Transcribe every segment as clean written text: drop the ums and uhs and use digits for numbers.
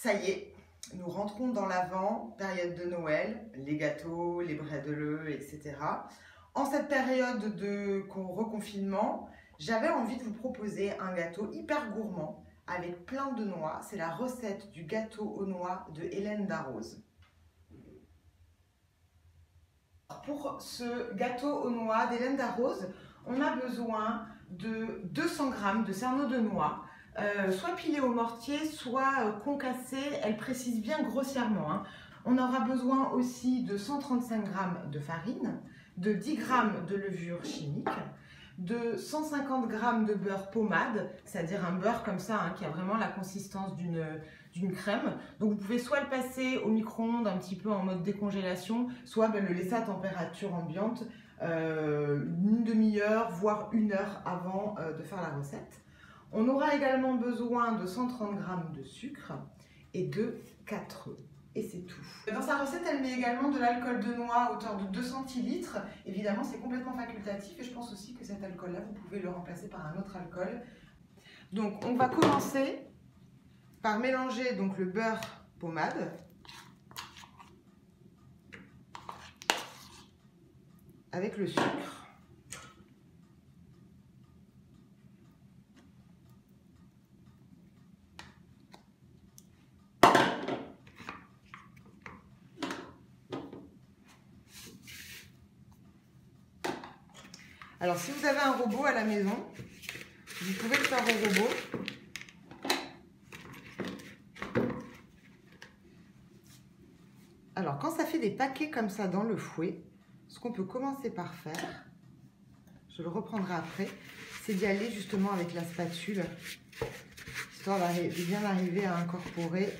Ça y est, nous rentrons dans l'Avent, période de Noël, les gâteaux, les brédeleux, etc. En cette période de reconfinement, j'avais envie de vous proposer un gâteau hyper gourmand avec plein de noix. C'est la recette du gâteau aux noix de Hélène Darroze. Pour ce gâteau aux noix d'Hélène Darroze, on a besoin de 200 g de cerneaux de noix, soit pilés au mortier, soit concassés. Elle précise bien grossièrement, hein. On aura besoin aussi de 135 g de farine, de 10 g de levure chimique, de 150 g de beurre pommade, c'est-à-dire un beurre comme ça, hein, qui a vraiment la consistance d'une crème. Donc vous pouvez soit le passer au micro-ondes un petit peu en mode décongélation, soit le laisser à température ambiante une demi-heure, voire 1 heure avant de faire la recette. On aura également besoin de 130 g de sucre et de 4 œufs. Et c'est tout. Dans sa recette, elle met également de l'alcool de noix à hauteur de 2 centilitres. Évidemment, c'est complètement facultatif et je pense aussi que cet alcool-là, vous pouvez le remplacer par un autre alcool. Donc, on va commencer par mélanger donc, le beurre pommade avec le sucre. Alors, si vous avez un robot à la maison, vous pouvez le faire au robot. Alors, quand ça fait des paquets comme ça dans le fouet, ce qu'on peut commencer par faire, je le reprendrai après, c'est d'y aller justement avec la spatule, histoire de bien arriver à incorporer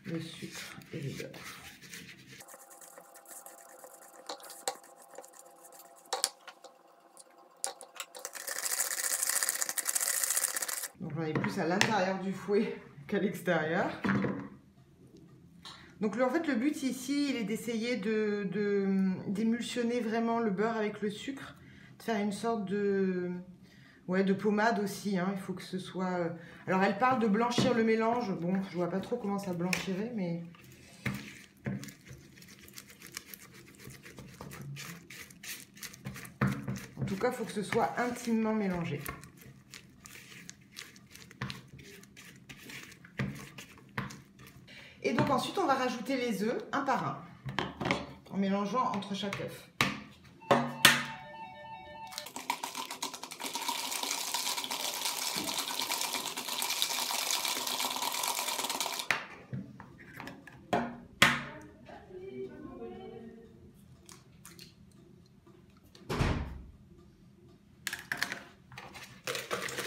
le sucre et le beurre. Donc j'en ai plus à l'intérieur du fouet qu'à l'extérieur. Donc en fait le but ici, il est d'essayer d'émulsionner vraiment le beurre avec le sucre, de faire une sorte de pommade aussi, hein. Il faut que ce soit... Alors elle parle de blanchir le mélange, bon je vois pas trop comment ça blanchirait, mais... En tout cas, il faut que ce soit intimement mélangé. Et donc ensuite, on va rajouter les œufs, un par un, en mélangeant entre chaque œuf.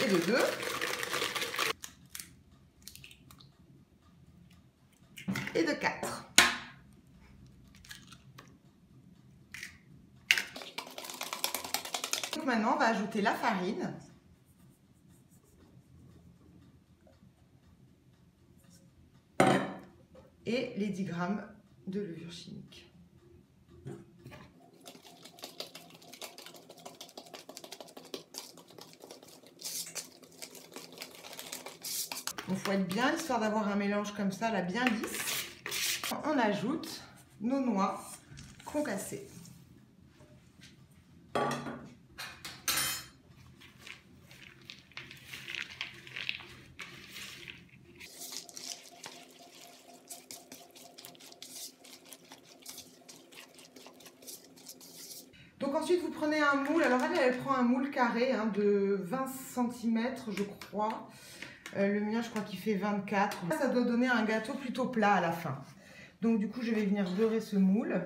Et de 2. Et de 4. Donc maintenant, on va ajouter la farine. Et les 10 g de levure chimique. On fouette bien, histoire d'avoir un mélange comme ça, là, bien lisse. On ajoute nos noix concassées. Donc ensuite, vous prenez un moule. Alors elle prend un moule carré, hein, de 20 cm, je crois. Le mien, je crois qu'il fait 24. Ça doit donner un gâteau plutôt plat à la fin. Donc du coup, je vais venir beurrer ce moule.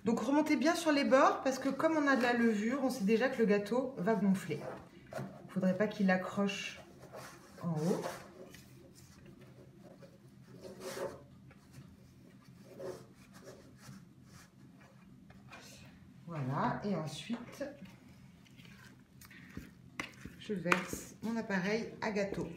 Donc remontez bien sur les bords parce que comme on a de la levure, on sait déjà que le gâteau va gonfler. Il ne faudrait pas qu'il accroche en haut. Voilà, et ensuite, je verse mon appareil à gâteau.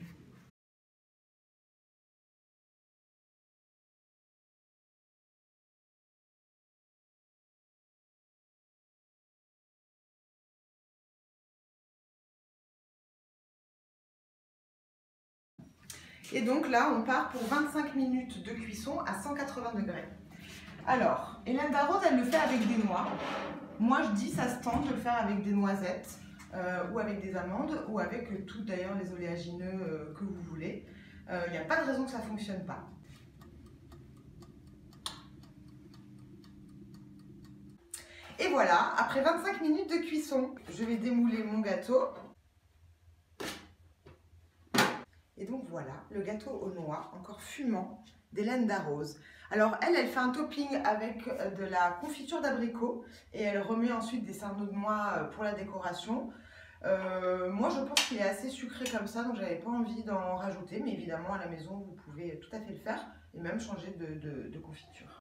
Et donc là, on part pour 25 minutes de cuisson à 180 degrés. Alors, Hélène Darroze, elle le fait avec des noix. Moi, je dis, ça se tente de le faire avec des noisettes ou avec des amandes ou avec tout d'ailleurs les oléagineux que vous voulez. Il n'y a pas de raison que ça ne fonctionne pas. Et voilà, après 25 minutes de cuisson, je vais démouler mon gâteau. Et donc voilà, le gâteau aux noix, encore fumant, d'Hélène Darroze. Alors elle fait un topping avec de la confiture d'abricot et elle remet ensuite des cerneaux de noix pour la décoration. Moi je pense qu'il est assez sucré comme ça, donc j'avais pas envie d'en rajouter, mais évidemment à la maison vous pouvez tout à fait le faire et même changer de confiture.